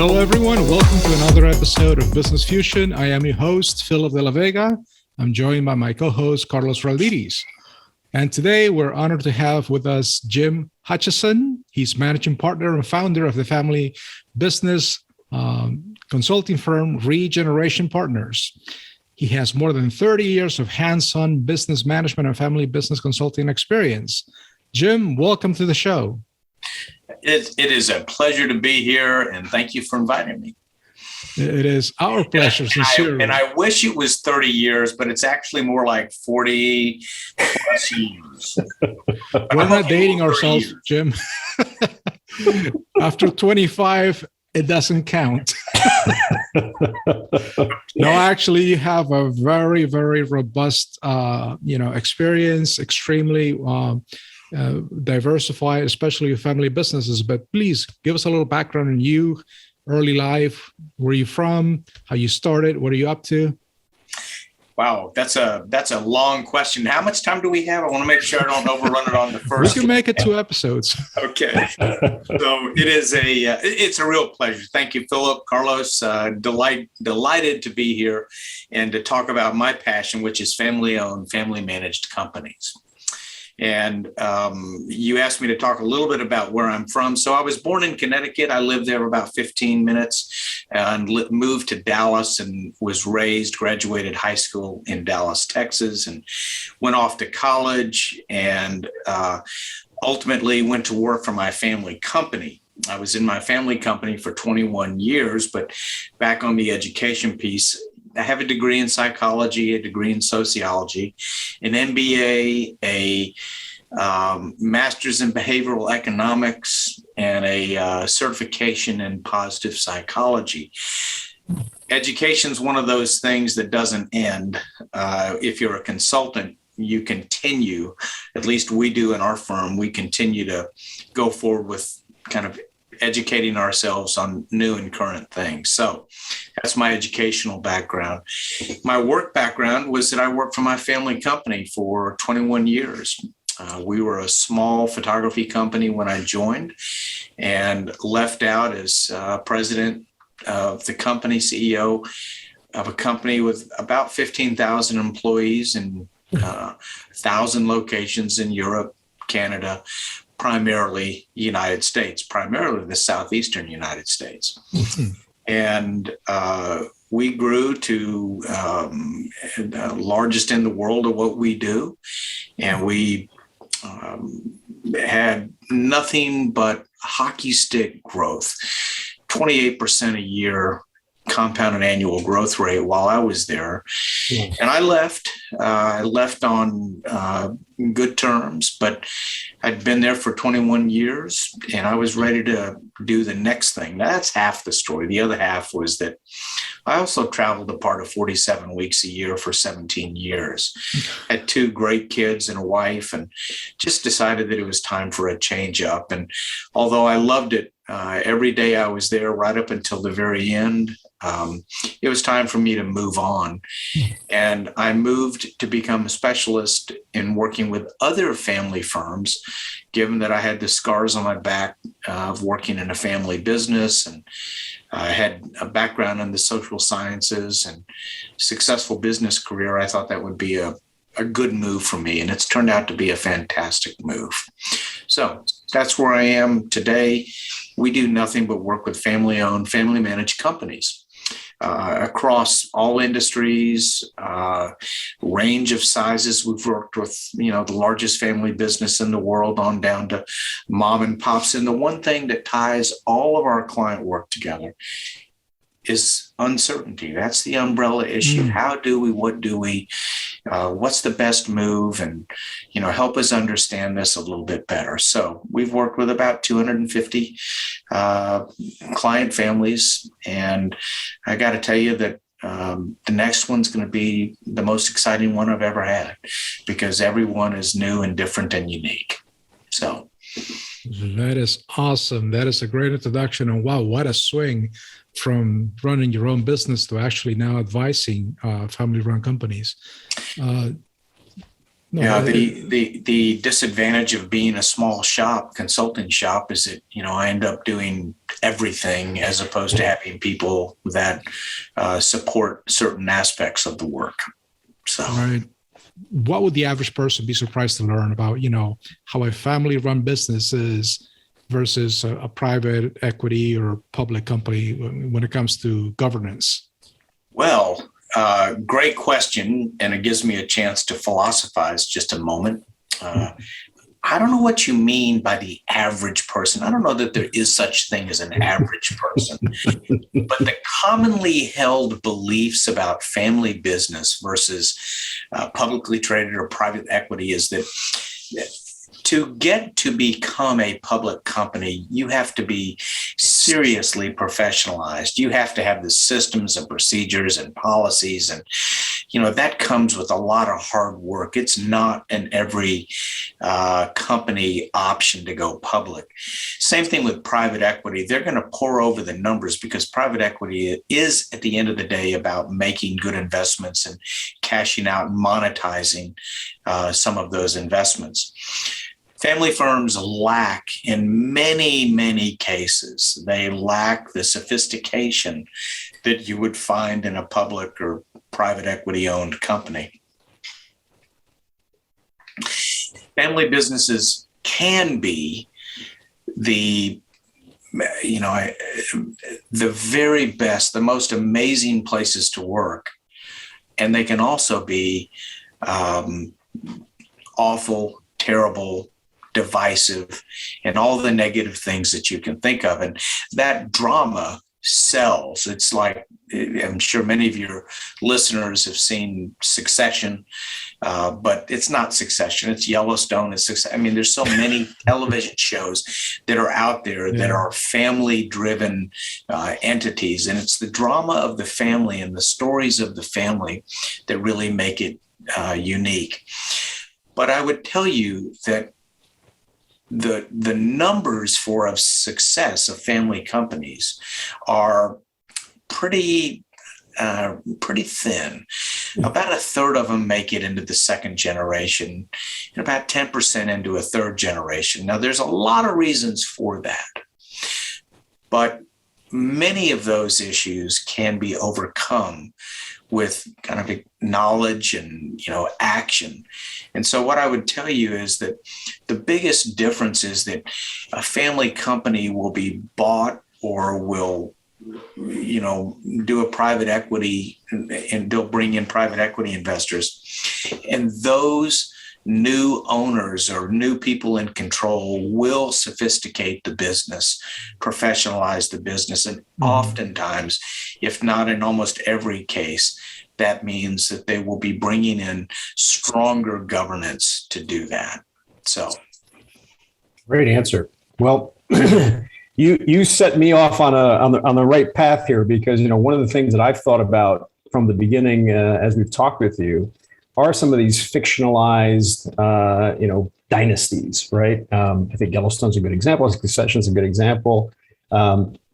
Hello, everyone. Welcome to another episode of Business Fusion. I am your host, Philip de la Vega. I'm joined by my co-host, Carlos Raldiris. And today we're honored to have with us Jim Hutcheson. He's managing partner and founder of the family business consulting firm Regeneration Partners. He has more than 30 years of hands-on business management and family business consulting experience. Jim, welcome to the show. It is a pleasure to be here, and thank you for inviting me. It is our pleasure, sincerely. And I wish it was 30 years, but it's actually more like 40 plus years. We're not dating ourselves, Jim. After 25, it doesn't count. No, actually, you have a very, very robust, experience, extremely diversified, especially with family businesses. But please give us a little background on you, early life, where you from, how you started, what are you up to? Wow, that's a long question. How much time do we have? I want to make sure I don't overrun it on the first. We can make it 2 episodes. Okay. So it's a real pleasure. Thank you, Philip, Carlos. Delighted to be here and to talk about my passion, which is family-owned, family-managed companies. And you asked me to talk a little bit about where I'm from. So I was born in Connecticut. I lived there about 15 minutes and moved to Dallas and was graduated high school in Dallas, Texas, and went off to college and ultimately went to work for my family company. I was in my family company for 21 years, but back on the education piece, I have a degree in psychology, a degree in sociology, an MBA, a master's in behavioral economics, and a certification in positive psychology. Education is one of those things that doesn't end. If you're a consultant, you continue, at least we do in our firm, we continue to go forward with kind of educating ourselves on new and current things. So that's my educational background. My work background was that I worked for my family company for 21 years. We were a small photography company when I joined and left out as president of the company, CEO of a company with about 15,000 employees and 1,000 locations in Europe, Canada, primarily United States, primarily the southeastern United States. Mm-hmm. And we grew to the largest in the world of what we do. And we had nothing but hockey stick growth, 28% a year compounded annual growth rate while I was there. Yeah. And I left on good terms, but I'd been there for 21 years and I was ready to do the next thing. That's half the story. The other half was that I also traveled a part of 47 weeks a year for 17 years. Had 2 great kids and a wife and just decided that it was time for a change up. And although I loved it, every day I was there right up until the very end, it was time for me to move on. And I moved to become a specialist in working with other family firms, given that I had the scars on my back of working in a family business. And I had a background in the social sciences and successful business career. I thought that would be a good move for me. And it's turned out to be a fantastic move. So that's where I am today. We do nothing but work with family-owned, family-managed companies across all industries, range of sizes. We've worked with, the largest family business in the world on down to mom and pops. And the one thing that ties all of our client work together is uncertainty. That's the umbrella issue. How do we, what do we, what's the best move? And, help us understand this a little bit better. So we've worked with about 250 client families. And I got to tell you that the next one's going to be the most exciting one I've ever had because everyone is new and different and unique. So that is awesome. That is a great introduction. And wow, what a swing from running your own business to actually now advising family-run companies. No, Yeah, the disadvantage of being a small shop, consulting shop, is that, I end up doing everything as opposed to having people that support certain aspects of the work. So, right. What would the average person be surprised to learn about, how a family-run business is versus a private equity or public company when it comes to governance? well, great question, and it gives me a chance to philosophize just a moment. I don't know what you mean by the average person. I don't know that there is such thing as an average person, but the commonly held beliefs about family business versus publicly traded or private equity is that to get to become a public company, you have to be seriously professionalized. You have to have the systems and procedures and policies, and that comes with a lot of hard work. It's not in every company option to go public. Same thing with private equity. They're going to pour over the numbers because private equity is, at the end of the day, about making good investments and cashing out and monetizing some of those investments. Family firms lack, in many, many cases, they lack the sophistication that you would find in a public or private equity owned company. Family businesses can be the very best, the most amazing places to work. And they can also be awful, terrible, divisive, and all the negative things that you can think of. And that drama sells. It's like, I'm sure many of your listeners have seen Succession, but it's not Succession. It's Yellowstone. There's so many television shows that are out there that are family-driven entities. And it's the drama of the family and the stories of the family that really make it unique. But I would tell you that the numbers for of success of family companies are pretty thin. About a third of them make it into the second generation, and about 10% into a third generation. Now, there's a lot of reasons for that, but many of those issues can be overcome with kind of knowledge and action. And so what I would tell you is that the biggest difference is that a family company will be bought or will do a private equity, and they'll bring in private equity investors, and those new owners or new people in control will sophisticate the business, professionalize the business. And oftentimes, if not in almost every case, that means that they will be bringing in stronger governance to do that. So, great answer. Well, you set me off on the right path here, because one of the things that I've thought about from the beginning as we've talked with you are some of these fictionalized, dynasties, right? I think Yellowstone's a good example. Succession's a good example.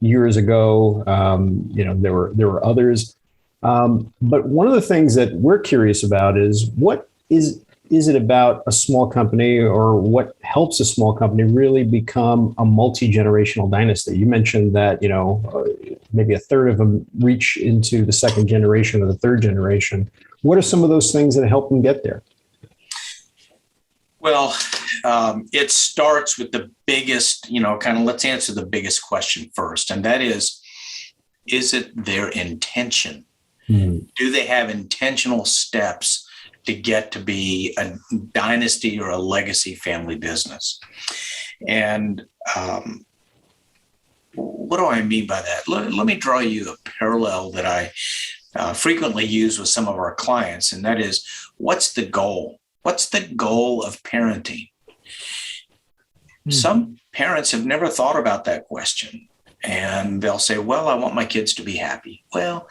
Years ago, there were others. But one of the things that we're curious about is what is it about a small company, or what helps a small company really become a multi-generational dynasty? You mentioned that, maybe a third of them reach into the second generation or the third generation. What are some of those things that help them get there? Well, it starts with the biggest, let's answer the biggest question first. And that is it their intention? Do they have intentional steps to get to be a dynasty or a legacy family business? And what do I mean by that? Let me draw you a parallel that I frequently use with some of our clients, and that is, what's the goal? What's the goal of parenting? Some parents have never thought about that question, and they'll say, well, I want my kids to be happy. Well,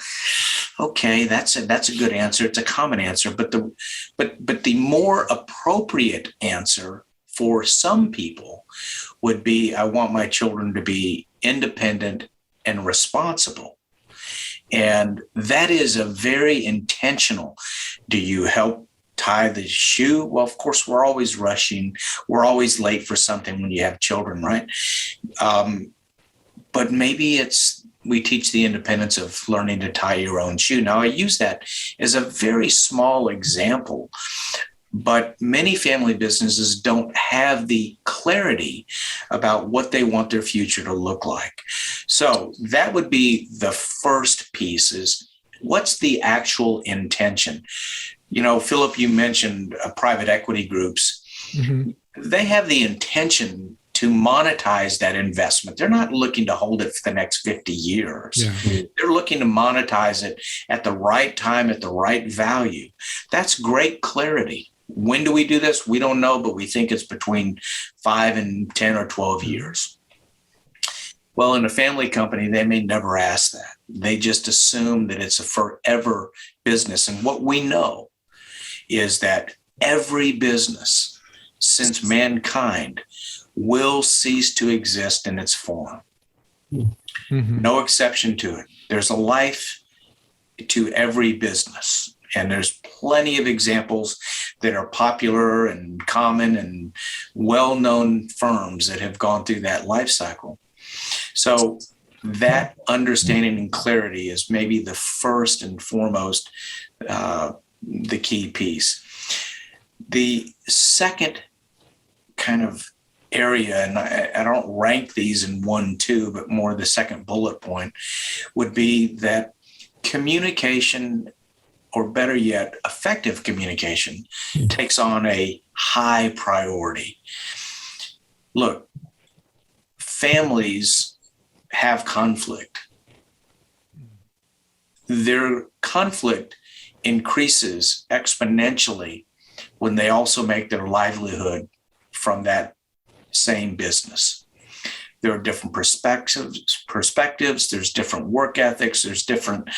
okay, that's a good answer. It's a common answer, but the more appropriate answer for some people would be, I want my children to be independent and responsible. And that is a very intentional. Do you help tie the shoe? Well, of course, we're always rushing. We're always late for something when you have children, right? But maybe we teach the independence of learning to tie your own shoe. Now, I use that as a very small example, but many family businesses don't have the clarity about what they want their future to look like. So that would be the first piece, is what's the actual intention? Philip, you mentioned private equity groups. Mm-hmm. They have the intention to monetize that investment. They're not looking to hold it for the next 50 years. Yeah. They're looking to monetize it at the right time, at the right value. That's great clarity. When do we do this? We don't know, but we think it's between 5 and 10 or 12 years. Well, in a family company, they may never ask that. They just assume that it's a forever business. And what we know is that every business since mankind will cease to exist in its form. Mm-hmm. No exception to it. There's a life to every business. And there's plenty of examples that are popular and common and well-known firms that have gone through that life cycle. So that understanding and clarity is maybe the first and foremost, the key piece. The second kind of area, and I don't rank these in 1, 2, but more the second bullet point, would be that communication, or better yet, effective communication, takes on a high priority. Look, families have conflict. Their conflict increases exponentially when they also make their livelihood from that same business. There are different perspectives, there's different work ethics, there's different,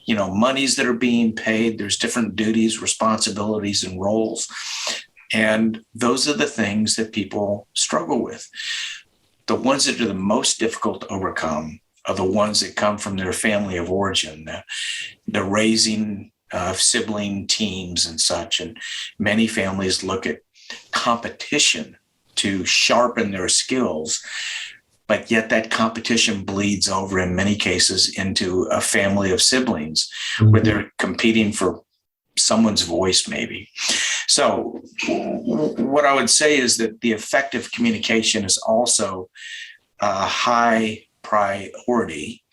monies that are being paid, there's different duties, responsibilities, and roles. And those are the things that people struggle with. The ones that are the most difficult to overcome are the ones that come from their family of origin, the raising of sibling teams and such. And many families look at competition to sharpen their skills, but yet that competition bleeds over in many cases into a family of siblings, mm-hmm. where they're competing for someone's voice maybe. So what I would say is that the effective communication is also a high priority.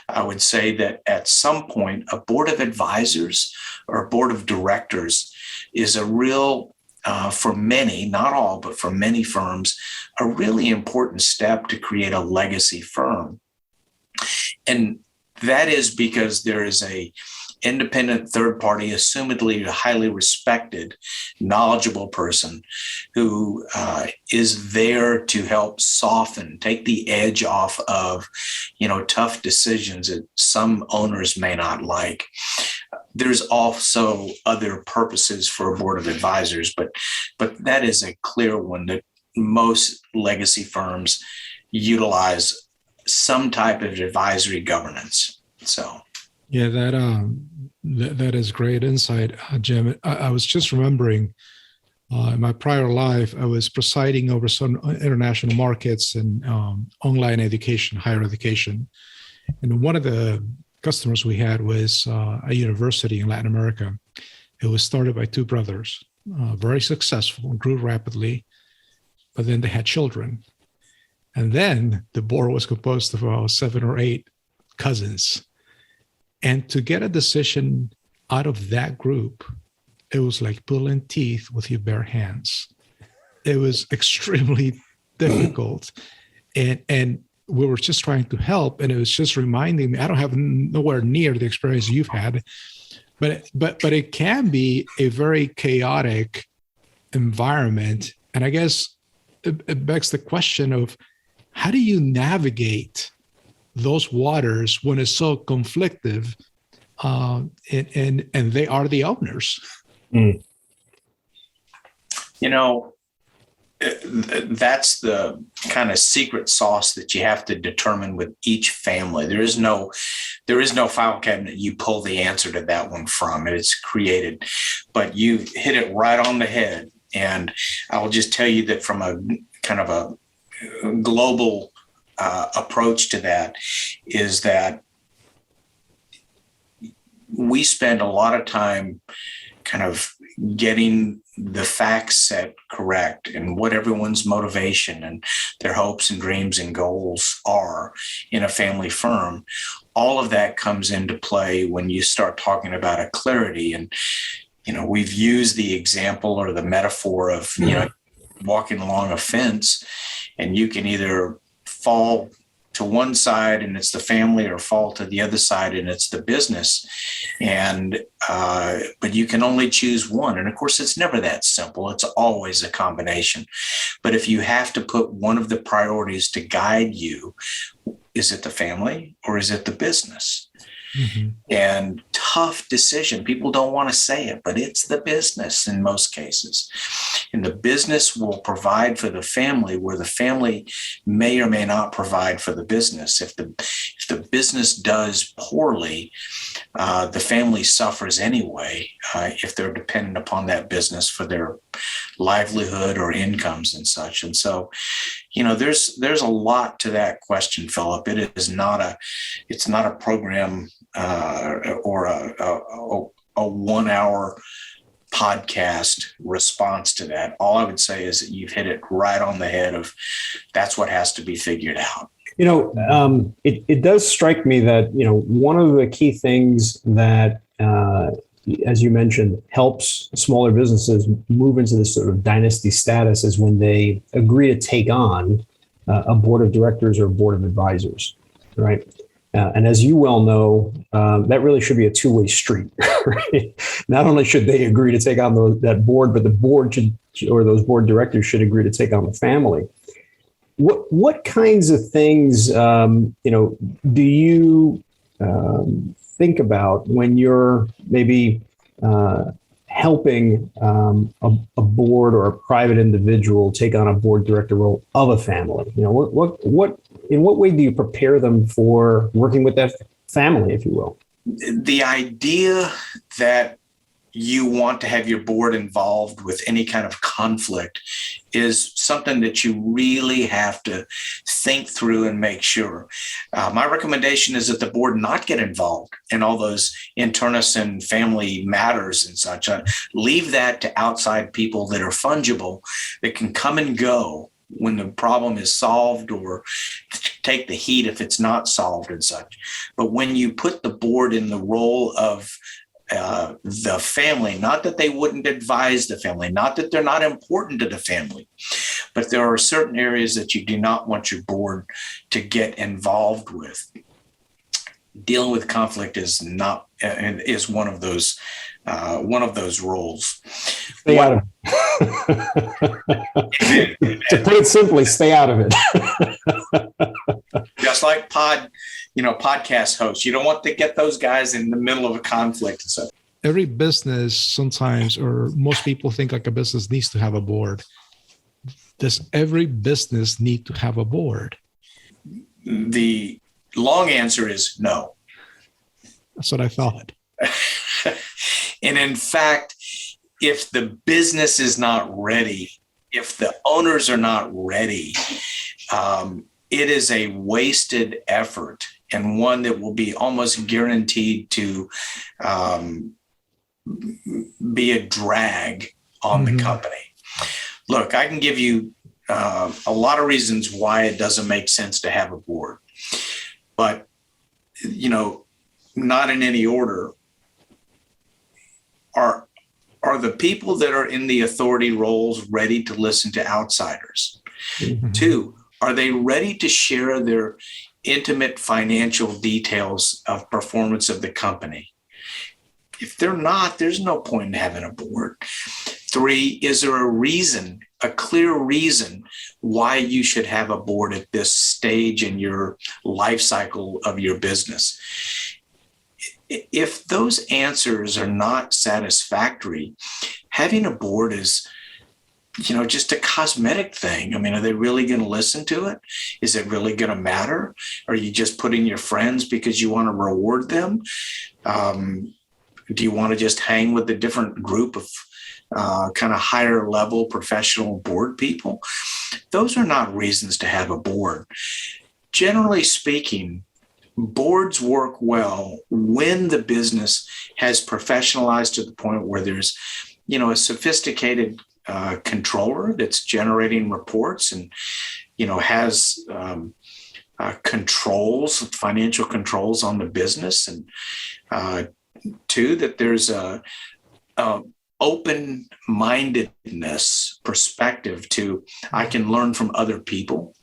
I would say that at some point, a board of advisors or a board of directors is a real, for many, not all, but for many firms, a really important step to create a legacy firm. And that is because there is a independent third party, assumedly a highly respected, knowledgeable person who is there to help soften, take the edge off of, tough decisions that some owners may not like. There's also other purposes for a board of advisors, but that is a clear one that most legacy firms utilize some type of advisory governance. So, yeah, that is great insight, Jim. I was just remembering in my prior life, I was presiding over some international markets and online education, higher education. And one of the customers we had was a university in Latin America. It was started by two brothers, very successful, grew rapidly, but then they had children. And then the board was composed of about 7 or 8 cousins. And to get a decision out of that group, it was like pulling teeth with your bare hands. It was extremely difficult. And we were just trying to help. And it was just reminding me, I don't have nowhere near the experience you've had, but it can be a very chaotic environment. And I guess it begs the question of, how do you navigate those waters when it's so conflictive, and they are the owners? You know, that's the kind of secret sauce that you have to determine with each family. There is no file cabinet you pull the answer to that one from. It's created, but you hit it right on the head. And I will just tell you that from a kind of a global approach to that is that we spend a lot of time kind of getting the facts set correct and what everyone's motivation and their hopes and dreams and goals are in a family firm. All of that comes into play when you start talking about a clarity. And, we've used the example or the metaphor of, walking along a fence, and you can either fall to one side and it's the family, or fall to the other side and it's the business. And but you can only choose one. And of course, it's never that simple. It's always a combination. But if you have to put one of the priorities to guide you, is it the family or is it the business? Mm-hmm. And tough decision. People don't want to say it, but it's the business in most cases. And the business will provide for the family where the family may or may not provide for the business. If the business does poorly, the family suffers anyway if they're dependent upon that business for their livelihood or incomes and such. And so, there's a lot to that question, Philip. It's not a program or a 1 hour podcast response to that. All I would say is that you've hit it right on the head of that's what has to be figured out. It does strike me that, one of the key things that, as you mentioned, helps smaller businesses move into this sort of dynasty status is when they agree to take on a board of directors or a board of advisors, right? And as you well know, that really should be a two-way street. Right? Not only should they agree to take on that board, but the board should, or those board directors should agree to take on the family. What kinds of things, do you think about when you're maybe helping a board or a private individual take on a board director role of a family? In what way do you prepare them for working with that family, if you will? The idea that you want to have your board involved with any kind of conflict is something that you really have to think through and make sure. My recommendation is that the board not get involved in all those internecine family matters and such. Leave that to outside people that are fungible, that can come and go when the problem is solved, or take the heat if it's not solved and such. But when you put the board in the role of the family, not that they wouldn't advise the family, not that they're not important to the family, but there are certain areas that you do not want your board to get involved with. Dealing with conflict is one of those roles. Stay out of it. To put it simply, stay out of it. Just like podcast hosts, you don't want to get those guys in the middle of a conflict and stuff. Every business sometimes, or most people think like a business needs to have a board. Does every business need to have a board? The long answer is no. That's what I thought. And in fact, if the business is not ready, if the owners are not ready, it is a wasted effort, and one that will be almost guaranteed to be a drag on the company. Look, I can give you a lot of reasons why it doesn't make sense to have a board, but, not in any order. Are the people that are in the authority roles ready to listen to outsiders? Mm-hmm. 2, are they ready to share their intimate financial details of performance of the company? If they're not, there's no point in having a board. 3, is there a clear reason why you should have a board at this stage in your life cycle of your business? If those answers are not satisfactory, having a board is just a cosmetic thing. I mean, are they really going to listen to it? Is it really going to matter? Are you just putting your friends because you want to reward them? Do you want to just hang with a different group of kind of higher level professional board people? Those are not reasons to have a board. Generally speaking, boards work well when the business has professionalized to the point where there's, a sophisticated controller that's generating reports and, has controls, financial controls on the business, and two, that there's a open-mindedness perspective to I can learn from other people.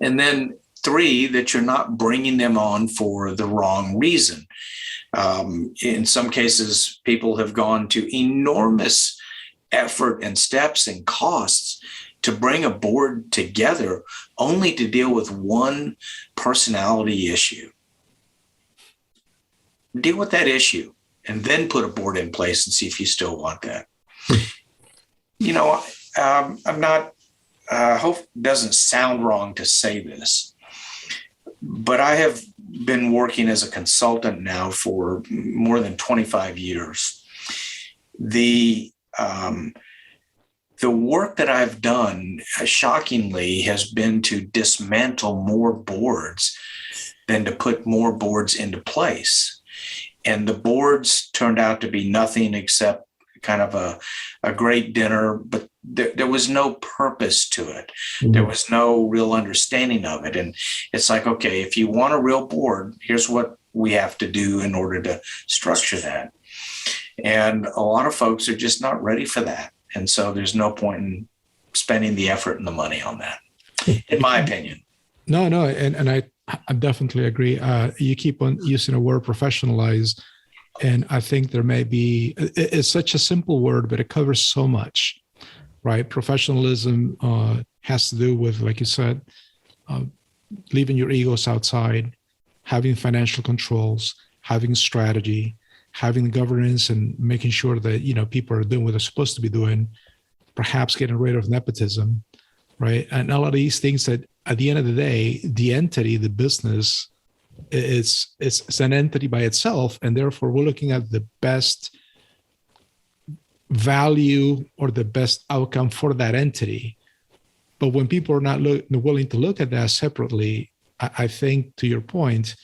And then three, that you're not bringing them on for the wrong reason. In some cases, people have gone to enormous effort and steps and costs to bring a board together only to deal with one personality issue. Deal with that issue and then put a board in place and see if you still want that. I'm not, I hope it doesn't sound wrong to say this, but I have been working as a consultant now for more than 25 years. The work that I've done, shockingly, has been to dismantle more boards than to put more boards into place. And the boards turned out to be nothing except kind of a great dinner, but there was no purpose to it. Mm-hmm. There was no real understanding of it. And it's like, okay, if you want a real board, here's what we have to do in order to structure that. And a lot of folks are just not ready for that. And so there's no point in spending the effort and the money on that, in my opinion. No, and I definitely agree. You keep on using the word professionalize, and I think there may be, it's such a simple word, but it covers so much, right? Professionalism has to do with, like you said, leaving your egos outside, having financial controls, having strategy, having governance, and making sure that, people are doing what they're supposed to be doing, perhaps getting rid of nepotism, right? And all of these things that at the end of the day, the entity, the business, it's an entity by itself, and therefore we're looking at the best value or the best outcome for that entity. But when people are not willing to look at that separately, I think, to your point,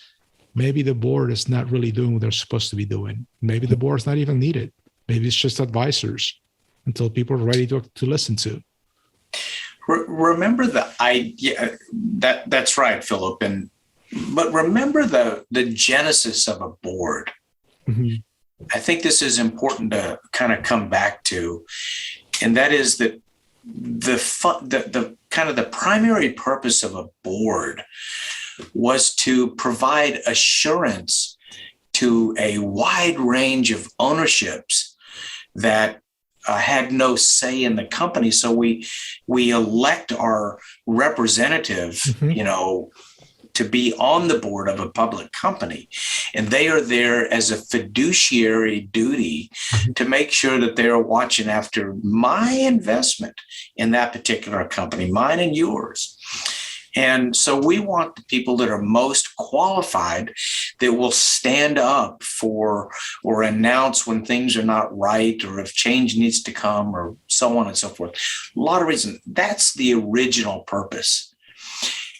maybe the board is not really doing what they're supposed to be doing. Maybe the board's not even needed. Maybe it's just advisors until people are ready to listen to. Remember the idea that's right, Philip. But remember the genesis of a board. Mm-hmm. I think this is important to kind of come back to, and that is that the kind of the primary purpose of a board was to provide assurance to a wide range of ownerships that had no say in the company. So we elect our representative, mm-hmm. To be on the board of a public company. And they are there as a fiduciary duty mm-hmm. to make sure that they are watching after my investment in that particular company, mine and yours. And so we want the people that are most qualified, that will stand up for or announce when things are not right, or if change needs to come, or so on and so forth. A lot of reasons. That's the original purpose.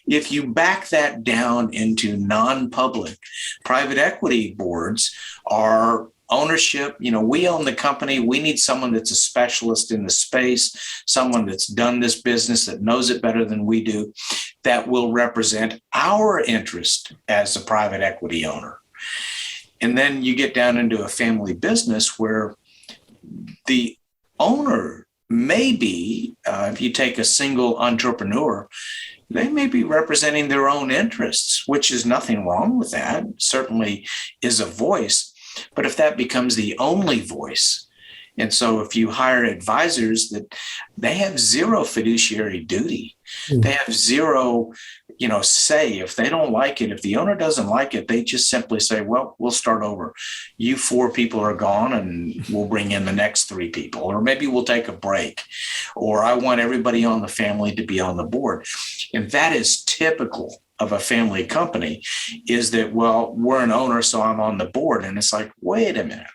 If you back that down into non-public, private equity boards are ownership. We own the company. We need someone that's a specialist in the space, someone that's done this business, that knows it better than we do, that will represent our interest as a private equity owner. And then you get down into a family business where the owner may be, if you take a single entrepreneur, they may be representing their own interests, which is nothing wrong with that. Certainly is a voice. But if that becomes the only voice, And so if you hire advisors, that they have zero fiduciary duty, they have zero, say. If they don't like it, if the owner doesn't like it, they just simply say, well, we'll start over. You 4 people are gone and we'll bring in the next 3 people, or maybe we'll take a break, or I want everybody on the family to be on the board. And that is typical of a family company, is that, well, we're an owner, so I'm on the board. And it's like, wait a minute.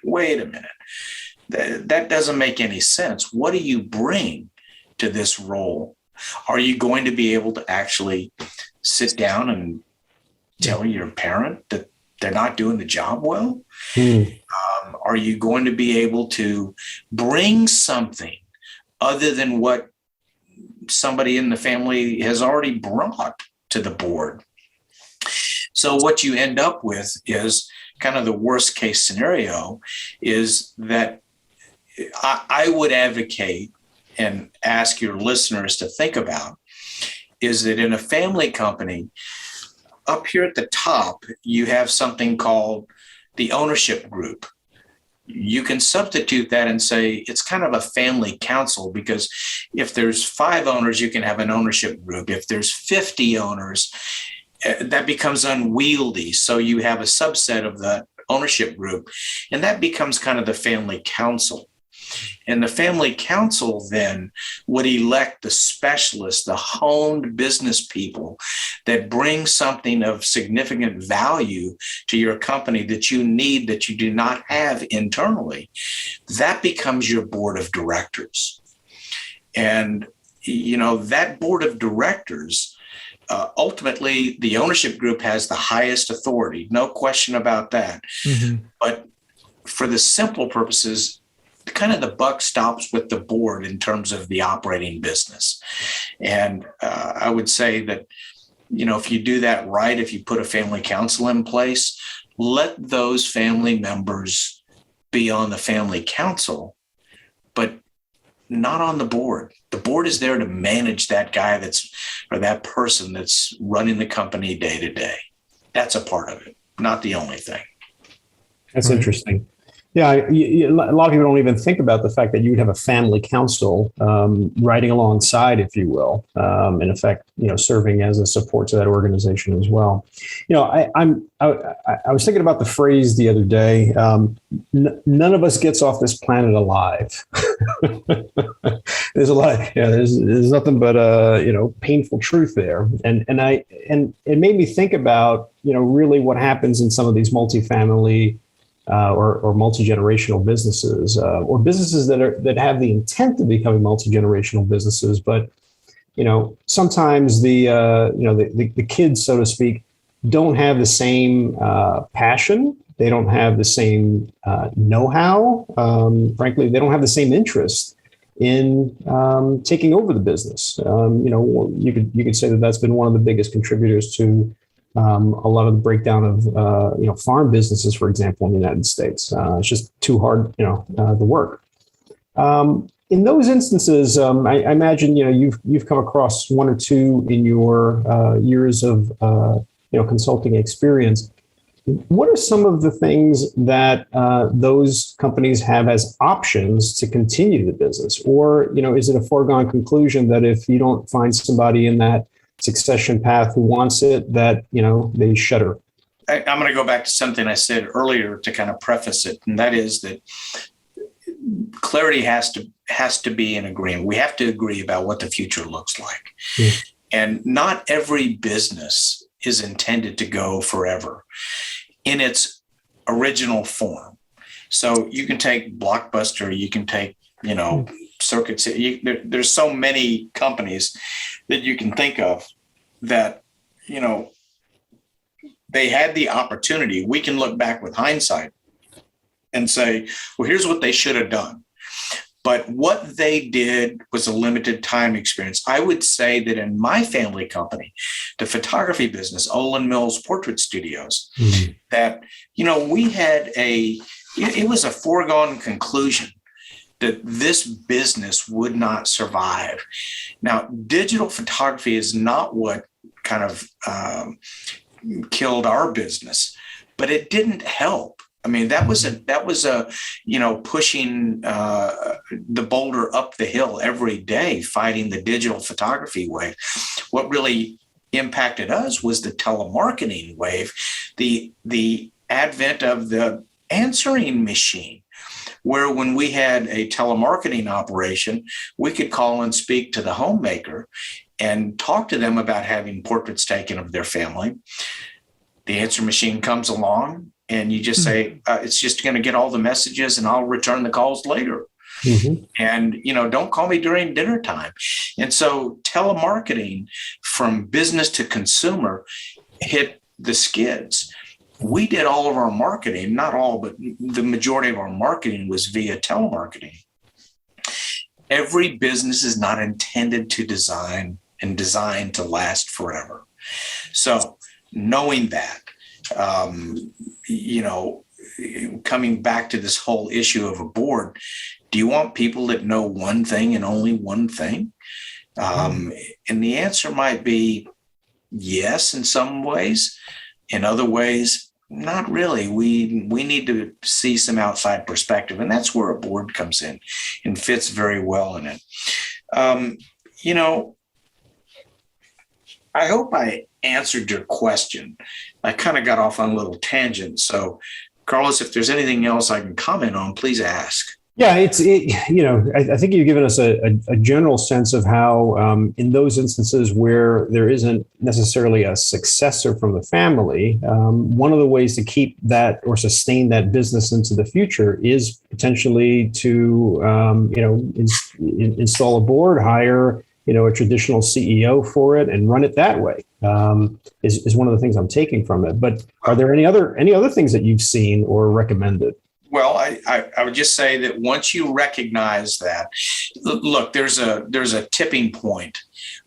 That doesn't make any sense. What do you bring to this role? Are you going to be able to actually sit down and tell your parent that they're not doing the job well? Are you going to be able to bring something other than what somebody in the family has already brought to the board? So what you end up with is kind of the worst case scenario, is that I would advocate and ask your listeners to think about, is that in a family company, up here at the top, you have something called the ownership group. You can substitute that and say it's kind of a family council, because if there's 5 owners, you can have an ownership group. If there's 50 owners, that becomes unwieldy. So you have a subset of the ownership group, and that becomes kind of the family council. And the family council then would elect the specialists, the honed business people that bring something of significant value to your company that you need, that you do not have internally. That becomes your board of directors. And, that board of directors, ultimately, the ownership group has the highest authority, no question about that. But for the simple purposes, kind of the buck stops with the board in terms of the operating business. And I would say that, if you do that right, if you put a family council in place, let those family members be on the family council, but not on the board. The board is there to manage that guy or that person that's running the company day to day. That's a part of it, not the only thing. That's interesting. Yeah, a lot of people don't even think about the fact that you would have a family council riding alongside, if you will, in effect, serving as a support to that organization as well. I was thinking about the phrase the other day. None of us gets off this planet alive. There's a lot. There's nothing but painful truth there, and it made me think about really what happens in some of these multifamily or multi-generational businesses, or businesses that have the intent of becoming multi-generational businesses, but sometimes the kids, so to speak, don't have the same passion. They don't have the same know-how. Frankly, they don't have the same interest in taking over the business. You could say that that's been one of the biggest contributors to a lot of the breakdown of farm businesses, for example, in the United States. It's just too hard, the work. In those instances, I imagine you've come across 1 or 2 in your years of consulting experience. What are some of the things that those companies have as options to continue the business, or is it a foregone conclusion that if you don't find somebody in that succession path who wants it, that they shudder? I'm going to go back to something I said earlier to kind of preface it, and that is that clarity has to be in agreement. We have to agree about what the future looks like. And not every business is intended to go forever in its original form. So you can take Blockbuster, you can take Circuit City. There's so many companies that you can think of that, they had the opportunity. We can look back with hindsight and say, well, here's what they should have done. But what they did was a limited time experience. I would say that in my family company, the photography business, Olan Mills Portrait Studios, that, we had it was a foregone conclusion that this business would not survive. Now, digital photography is not what kind of killed our business, but it didn't help. I mean, that was a pushing the boulder up the hill every day, fighting the digital photography wave. What really impacted us was the telemarketing wave, the advent of the answering machine, where when we had a telemarketing operation, we could call and speak to the homemaker and talk to them about having portraits taken of their family. The answer machine comes along and you just say, it's just going to get all the messages and I'll return the calls later. Mm-hmm. And, don't call me during dinner time. And so telemarketing from business to consumer hit the skids. We did all of our marketing, not all, but the majority of our marketing was via telemarketing. Every business is not intended to design and designed to last forever. So knowing that, coming back to this whole issue of a board, do you want people that know one thing and only one thing? And the answer might be yes in some ways. In other ways, not really. We need to see some outside perspective, and that's where a board comes in and fits very well in it. I hope I answered your question. I kind of got off on a little tangent. So, Carlos, if there's anything else I can comment on, please ask. Yeah, I think you've given us a general sense of how in those instances where there isn't necessarily a successor from the family, one of the ways to keep that or sustain that business into the future is potentially to, install a board, hire, a traditional CEO for it and run it that way, is one of the things I'm taking from it. But are there any other things that you've seen or recommended? Well, I would just say that once you recognize that, look, there's a tipping point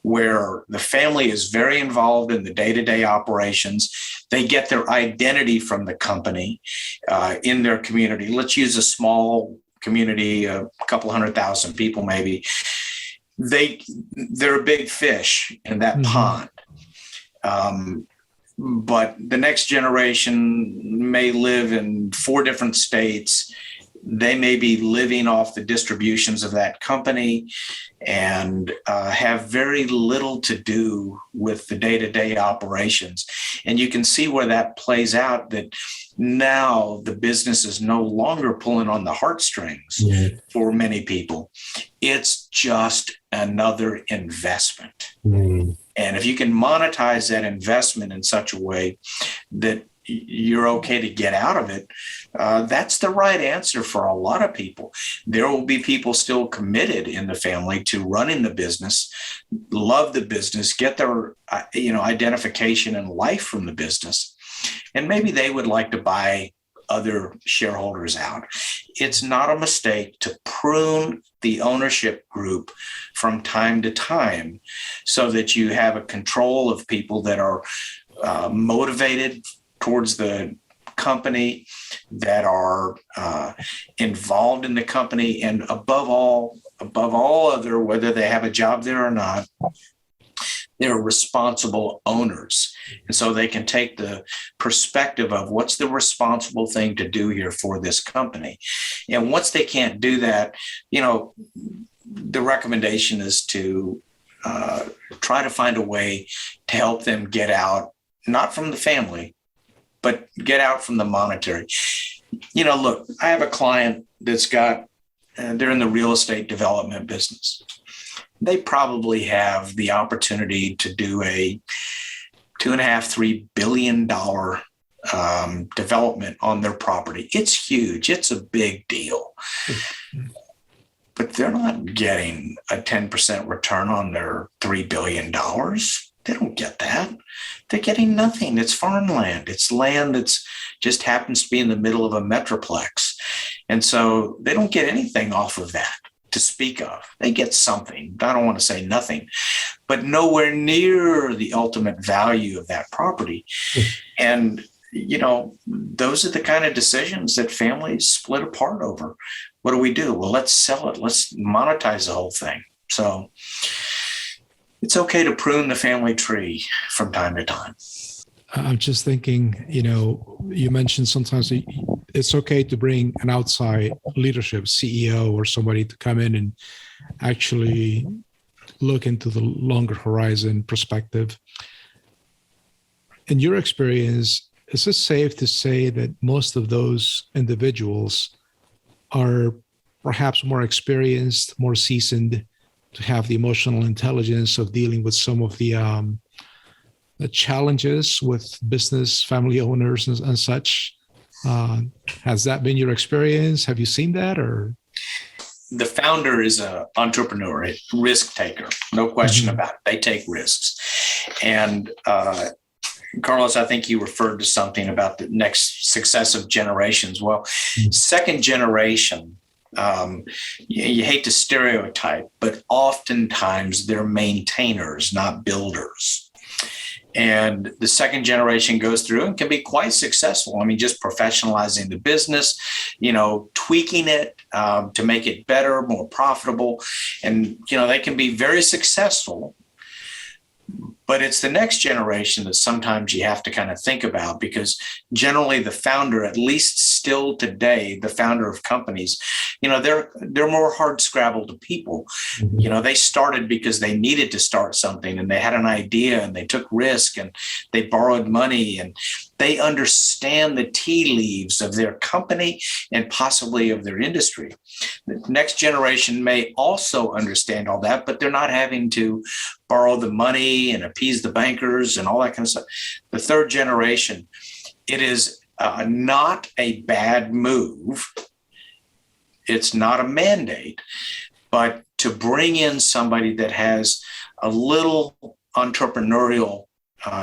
where the family is very involved in the day-to-day operations. They get their identity from the company in their community. Let's use a small community, a couple 100,000 people maybe. They're a big fish in that pond. But the next generation may live in 4 different states. They may be living off the distributions of that company and have very little to do with the day-to-day operations. And you can see where that plays out, that now the business is no longer pulling on the heartstrings for many people. It's just another investment. And if you can monetize that investment in such a way that you're okay to get out of it, that's the right answer for a lot of people. There will be people still committed in the family to running the business, love the business, get their identification and life from the business. And maybe they would like to buy other shareholders out. It's not a mistake to prune the ownership group from time to time so that you have a control of people that are motivated towards the company, that are involved in the company, and above all other, whether they have a job there or not, they're responsible owners. And so they can take the perspective of what's the responsible thing to do here for this company. And once they can't do that, the recommendation is to try to find a way to help them get out, not from the family, but get out from the monetary. Look, I have a client that's they're in the real estate development business. They probably have the opportunity to do a $2.5–3 billion development on their property. It's huge. It's a big deal. But they're not getting a 10% return on their $3 billion. They don't get that. They're getting nothing. It's farmland. It's land that's just happens to be in the middle of a metroplex. And so they don't get anything off of that to speak of. They get something. I don't want to say nothing, but nowhere near the ultimate value of that property. And, those are the kind of decisions that families split apart over. What do? Well, let's sell it. Let's monetize the whole thing. So it's okay to prune the family tree from time to time. I'm just thinking, you mentioned sometimes it's okay to bring an outside leadership, CEO or somebody to come in and actually look into the longer horizon perspective. In your experience, is it safe to say that most of those individuals are perhaps more experienced, more seasoned, to have the emotional intelligence of dealing with some of the challenges with business, family owners and such? Has that been your experience? Have you seen that? Or the founder is an entrepreneur, a risk taker, no question about it. They take risks. And Carlos, I think you referred to something about the next successive generations. Well, second generation, you hate to stereotype, but oftentimes they're maintainers, not builders. And the second generation goes through and can be quite successful. I mean, just professionalizing the business, tweaking it to make it better, more profitable. And, they can be very successful. But it's the next generation that sometimes you have to kind of think about, because generally the founder, at least still today, the founder of companies, they're more hard-scrabbled people. They started because they needed to start something, and they had an idea, and they took risk, and they borrowed money, and they understand the tea leaves of their company and possibly of their industry. The next generation may also understand all that, but they're not having to borrow the money and appease the bankers and all that kind of stuff. The third generation, it is not a bad move. It's not a mandate, but to bring in somebody that has a little entrepreneurial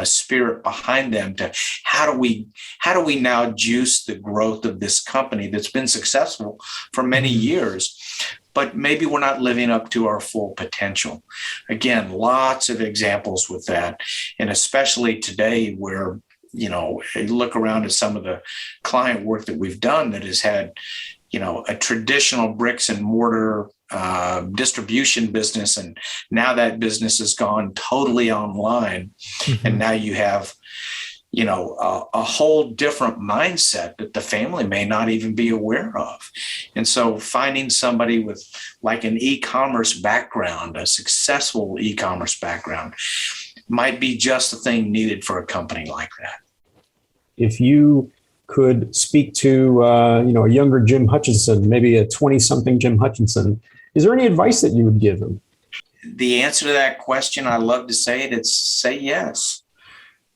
spirit behind them, to how do we now juice the growth of this company that's been successful for many years, but maybe we're not living up to our full potential. Again, lots of examples with that. And especially today where, you look around at some of the client work that we've done that has had, a traditional bricks and mortar distribution business. And now that business has gone totally online. And now you have, a whole different mindset that the family may not even be aware of. And so finding somebody with like an e-commerce background, a successful e-commerce background, might be just the thing needed for a company like that. If you could speak to, a younger Jim Hutcheson, maybe a 20-something Jim Hutcheson, is there any advice that you would give him? The answer to that question, I love to say it, it's say yes.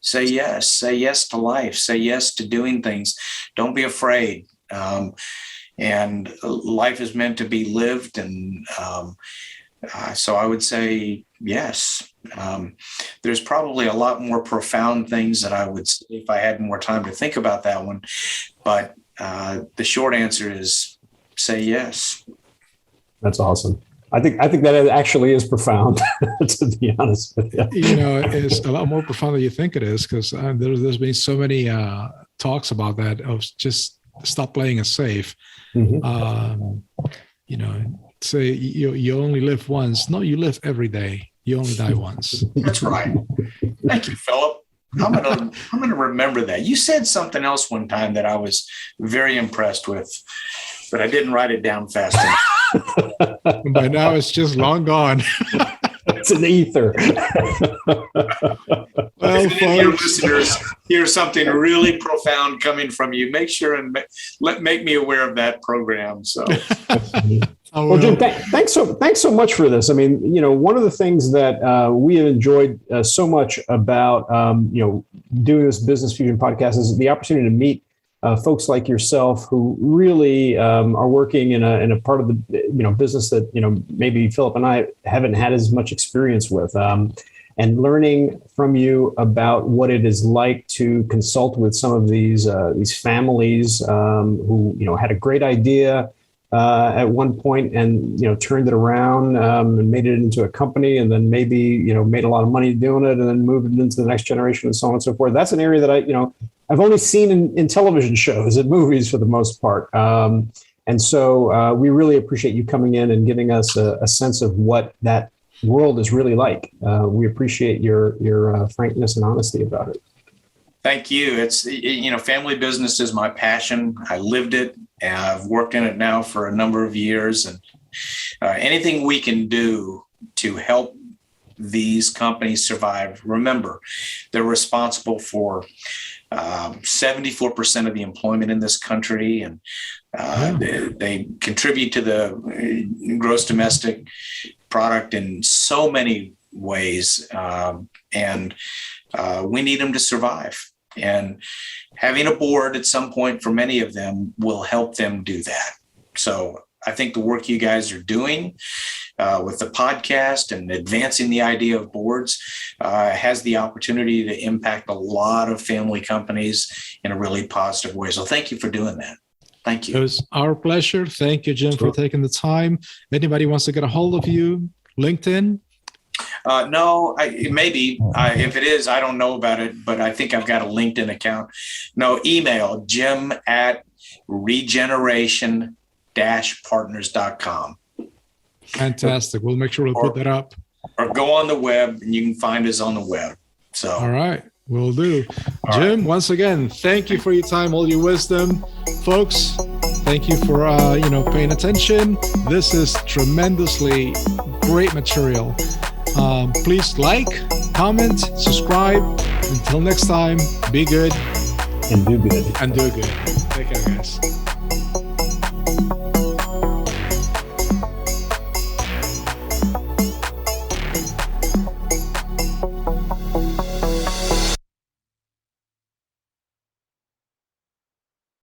Say yes. Say yes to life. Say yes to doing things. Don't be afraid. And life is meant to be lived. And so I would say yes. There's probably a lot more profound things that I would say if I had more time to think about that one. But the short answer is say yes. That's awesome. I think that actually is profound, to be honest with you. It's a lot more profound than you think it is, because there's been so many talks about that, of just stop playing it safe. Say you only live once. No, you live every day. You only die once. That's right. Thank you, Philip. I'm gonna remember that. You said something else one time that I was very impressed with, but I didn't write it down fast enough. By now it's just long gone. It's an ether. Well, if any of your listeners hear something really profound coming from you, make sure and make me aware of that program. So, well, Jim, thanks so much for this. I mean, one of the things that we have enjoyed so much about doing this Business Fusion podcast is the opportunity to meet folks like yourself who really are working in a part of the business that maybe Philip and I haven't had as much experience with, and learning from you about what it is like to consult with some of these families who had a great idea at one point and turned it around and made it into a company, and then maybe made a lot of money doing it, and then moved it into the next generation and so on and so forth. That's an area that I've only seen in television shows and movies for the most part. And so we really appreciate you coming in and giving us a sense of what that world is really like. We appreciate your frankness and honesty about it. Thank you. It's, family business is my passion. I lived it. And I've worked in it now for a number of years, and anything we can do to help these companies survive. Remember, they're responsible for 74% of the employment in this country, and they contribute to the gross domestic product in so many ways, and we need them to survive. And having a board at some point for many of them will help them do that. So I think the work you guys are doing with the podcast and advancing the idea of boards has the opportunity to impact a lot of family companies in a really positive way. So thank you for doing that. Thank you. It was our pleasure. Thank you, Jim, for taking the time. If anybody wants to get a hold of you, LinkedIn? No, maybe. If it is, I don't know about it, but I think I've got a LinkedIn account. No, email jim@regeneration-partners.com. Fantastic. We'll make sure we'll put that up. Or go on the web, and you can find us on the web. So, all right, will do. All Jim, once again, thank you for your time, all your wisdom. Folks, thank you for paying attention. This is tremendously great material. Please like, comment, subscribe. Until next time, be good and do good. Take care, guys.